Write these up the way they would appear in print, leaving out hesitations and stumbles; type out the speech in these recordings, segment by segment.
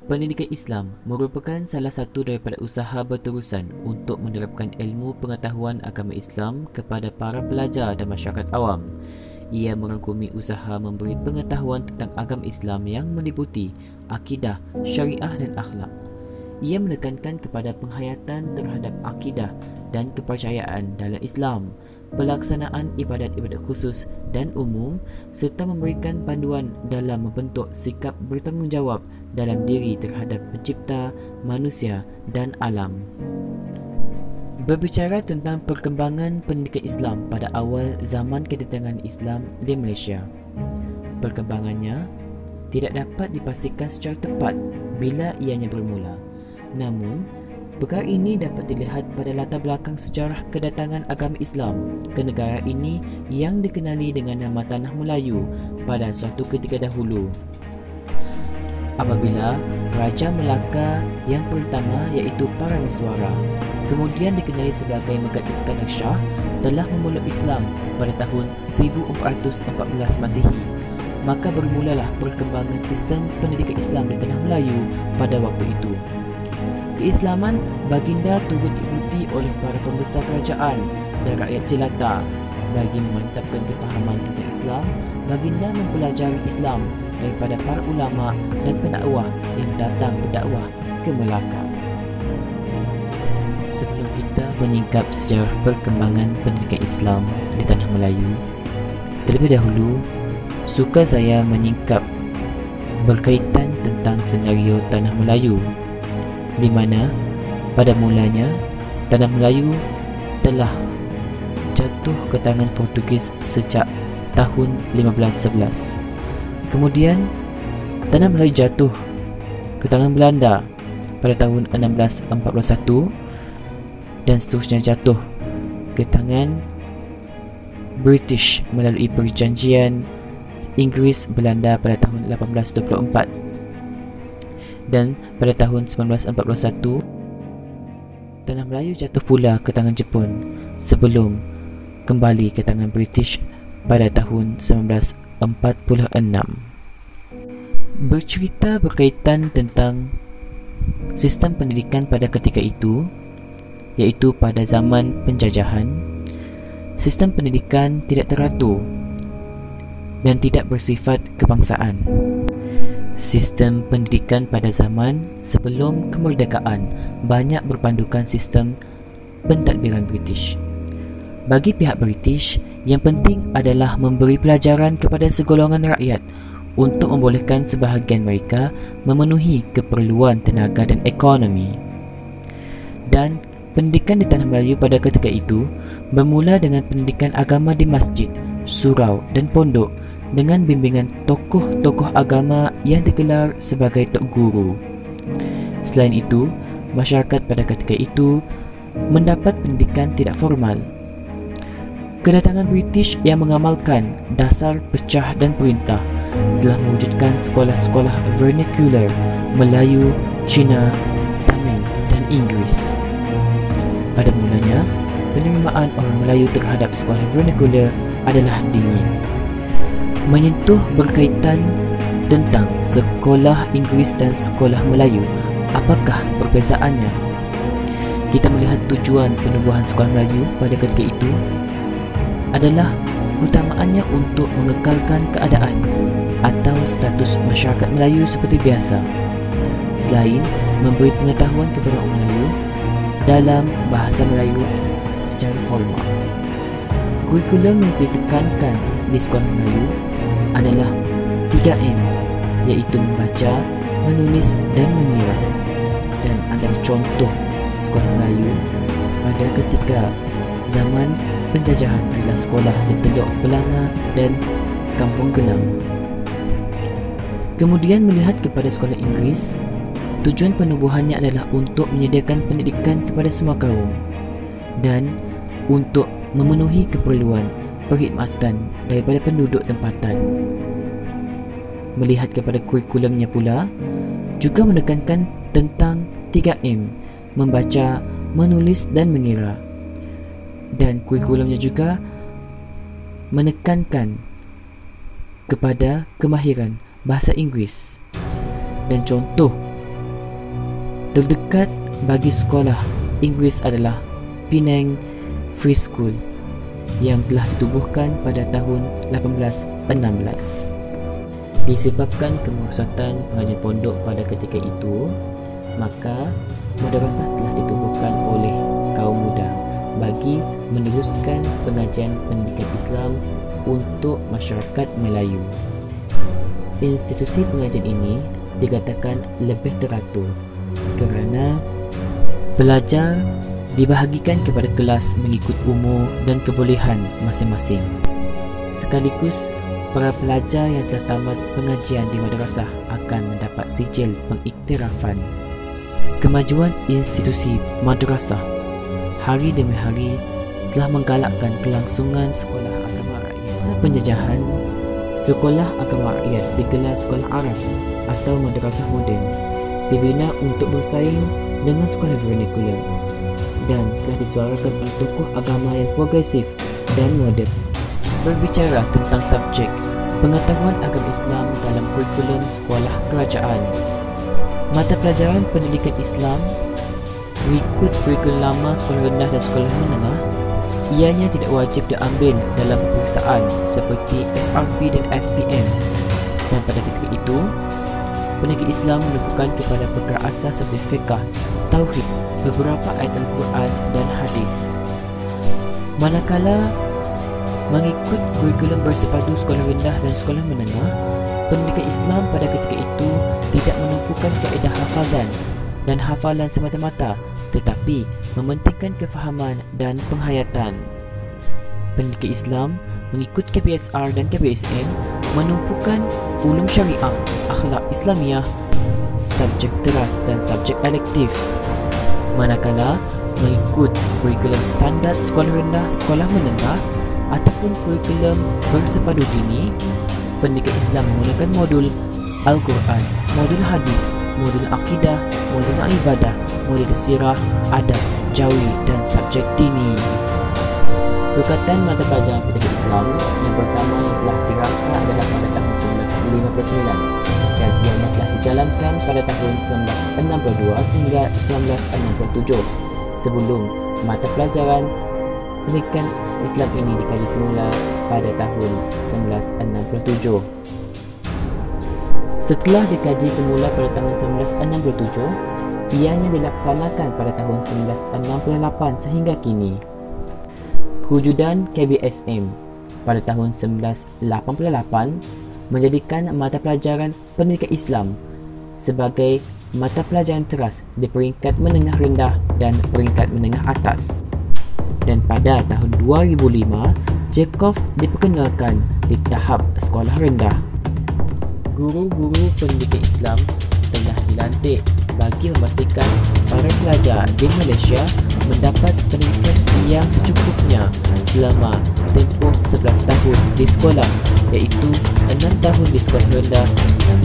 Pendidikan Islam merupakan salah satu daripada usaha berterusan untuk menerapkan ilmu pengetahuan agama Islam kepada para pelajar dan masyarakat awam. Ia merangkumi usaha memberi pengetahuan tentang agama Islam yang meliputi akidah, syariah dan akhlak. Ia menekankan kepada penghayatan terhadap akidah dan kepercayaan dalam Islam, pelaksanaan ibadat-ibadat khusus dan umum, serta memberikan panduan dalam membentuk sikap bertanggungjawab dalam diri terhadap pencipta, manusia dan alam. Berbicara tentang perkembangan pendidikan Islam pada awal zaman kedatangan Islam di Malaysia, perkembangannya tidak dapat dipastikan secara tepat bila ianya bermula. Namun, perkara ini dapat dilihat pada latar belakang sejarah kedatangan agama Islam ke negara ini yang dikenali dengan nama Tanah Melayu pada suatu ketika dahulu. Apabila Raja Melaka yang pertama iaitu Parameswara, kemudian dikenali sebagai Megat Iskandar Shah, telah memeluk Islam pada tahun 1414 Masihi, maka bermulalah perkembangan sistem pendidikan Islam di Tanah Melayu pada waktu itu. Keislaman baginda turut diikuti oleh para pembesar kerajaan dan rakyat jelata. Bagi memantapkan kefahaman tentang Islam, baginda mempelajari Islam daripada para ulama dan pendakwah yang datang berdakwah ke Melaka. Sebelum kita menyingkap sejarah perkembangan pendidikan Islam di Tanah Melayu, terlebih dahulu suka saya menyingkap berkaitan tentang senario Tanah Melayu, di mana pada mulanya Tanah Melayu telah jatuh ke tangan Portugis sejak tahun 1511. Kemudian Tanah Melayu jatuh ke tangan Belanda pada tahun 1641 dan seterusnya jatuh ke tangan British melalui perjanjian Inggeris-Belanda pada tahun 1824. Dan pada tahun 1941 Tanah Melayu jatuh pula ke tangan Jepun sebelum kembali ke tangan British pada tahun 1946. Bercerita berkaitan tentang sistem pendidikan pada ketika itu, iaitu pada zaman penjajahan, sistem pendidikan tidak teratur dan tidak bersifat kebangsaan. Sistem pendidikan pada zaman sebelum kemerdekaan banyak berpandukan sistem pentadbiran British. Bagi pihak British, yang penting adalah memberi pelajaran kepada segolongan rakyat untuk membolehkan sebahagian mereka memenuhi keperluan tenaga dan ekonomi. Dan pendidikan di Tanah Melayu pada ketika itu bermula dengan pendidikan agama di masjid, surau dan pondok dengan bimbingan tokoh-tokoh agama yang digelar sebagai tok guru. Selain itu, masyarakat pada ketika itu mendapat pendidikan tidak formal. Kedatangan British yang mengamalkan dasar pecah dan perintah telah mewujudkan sekolah-sekolah vernacular Melayu, Cina, Tamil dan Inggeris. Pada mulanya, penerimaan orang Melayu terhadap sekolah vernacular adalah dingin. Menyentuh berkaitan tentang sekolah Inggeris dan sekolah Melayu, apakah perbezaannya? Kita melihat tujuan penubuhan sekolah Melayu pada ketika itu adalah utamaannya untuk mengekalkan keadaan atau status masyarakat Melayu seperti biasa, selain memberi pengetahuan kepada orang Melayu dalam bahasa Melayu secara formal. Kurikulum yang ditekankan di sekolah Melayu adalah 3M, iaitu membaca, menulis dan mengira. Dan antara contoh sekolah Melayu pada ketika zaman penjajahan adalah sekolah di Teluk Belanga dan Kampung Gelang. Kemudian melihat kepada sekolah Inggeris, tujuan penubuhannya adalah untuk menyediakan pendidikan kepada semua kaum dan untuk memenuhi keperluan perkhidmatan daripada penduduk tempatan. Melihat kepada kurikulumnya pula juga menekankan tentang 3M, membaca, menulis dan mengira. Dan kurikulumnya juga menekankan kepada kemahiran bahasa Inggeris. Dan contoh Terdekat bagi sekolah Inggeris adalah Penang Free School yang telah ditubuhkan pada tahun 1816. Disebabkan kemerosotan pengajian pondok pada ketika itu, maka madrasah telah ditubuhkan oleh kaum muda bagi meneruskan pengajian pendidikan Islam untuk masyarakat Melayu. Institusi pengajian ini dikatakan lebih teratur kerana pelajar dibahagikan kepada kelas mengikut umur dan kebolehan masing-masing. Sekaligus, para pelajar yang telah tamat pengajian di madrasah akan mendapat sijil pengiktirafan. Kemajuan institusi madrasah hari demi hari telah menggalakkan kelangsungan sekolah agama rakyat. Masa penjajahan, sekolah agama rakyat digelar sekolah Arab atau madrasah moden, dibina untuk bersaing dengan sekolah vernacular dan telah disuarakan oleh tokoh agama yang progresif dan moden. Berbicara tentang subjek pengetahuan agama Islam dalam kurikulum sekolah kerajaan, mata pelajaran pendidikan Islam mengikut kurikulum lama sekolah rendah dan sekolah menengah, ianya tidak wajib diambil dalam peperiksaan seperti SRP dan SPM. Dan pada ketika itu, pendidikan Islam menumpukan kepada perkara asas seperti fiqh, tauhid, beberapa ayat Al-Quran dan hadis. Manakala mengikut kurikulum bersepadu sekolah rendah dan sekolah menengah, pendidikan Islam pada ketika itu tidak menumpukan kaedah hafazan dan hafalan semata-mata, tetapi mementingkan kefahaman dan penghayatan. Pendidikan Islam mengikut KPSR dan KPSM menumpukan ulum syariah, akhlak Islamiah, subjek teras dan subjek elektif. Manakala mengikut kurikulum standard sekolah rendah, sekolah menengah ataupun kurikulum bersepadu dini, pendidikan Islam menggunakan modul Al-Quran, modul hadis, modul akidah, modul ibadah, modul sirah, adab, jawi dan subjek dini. Sukatan mata pelajaran pendidikan Islam yang pertama yang telah dirangka adalah pada tahun 1959 dan ianya telah dijalankan pada tahun 1962 sehingga 1967. Sebelum mata pelajaran pendidikan Islam ini dikaji semula pada tahun 1967. Setelah dikaji semula pada tahun 1967, ianya dilaksanakan pada tahun 1968 sehingga kini. Kewujudan KBSM pada tahun 1988 menjadikan mata pelajaran pendidikan Islam sebagai mata pelajaran teras di peringkat menengah rendah dan peringkat menengah atas. Dan pada tahun 2005, JCOF diperkenalkan di tahap sekolah rendah. Guru-guru pendidikan Islam telah dilantik bagi memastikan para pelajar di Malaysia mendapat pendidikan yang secukupnya selama tempoh 11 tahun di sekolah, iaitu 6 tahun di sekolah rendah,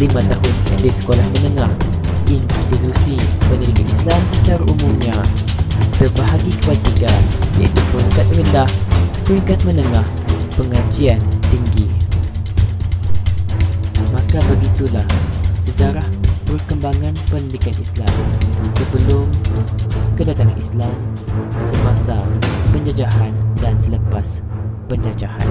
5 tahun di sekolah menengah. Institusi pendidikan Islam secara umumnya terbahagi kepada 3, iaitu peringkat rendah, peringkat menengah, pengajian tinggi. Maka begitulah sejarah perkembangan pendidikan Islam sebelum kedatangan Islam, semasa penjajahan dan selepas penjajahan.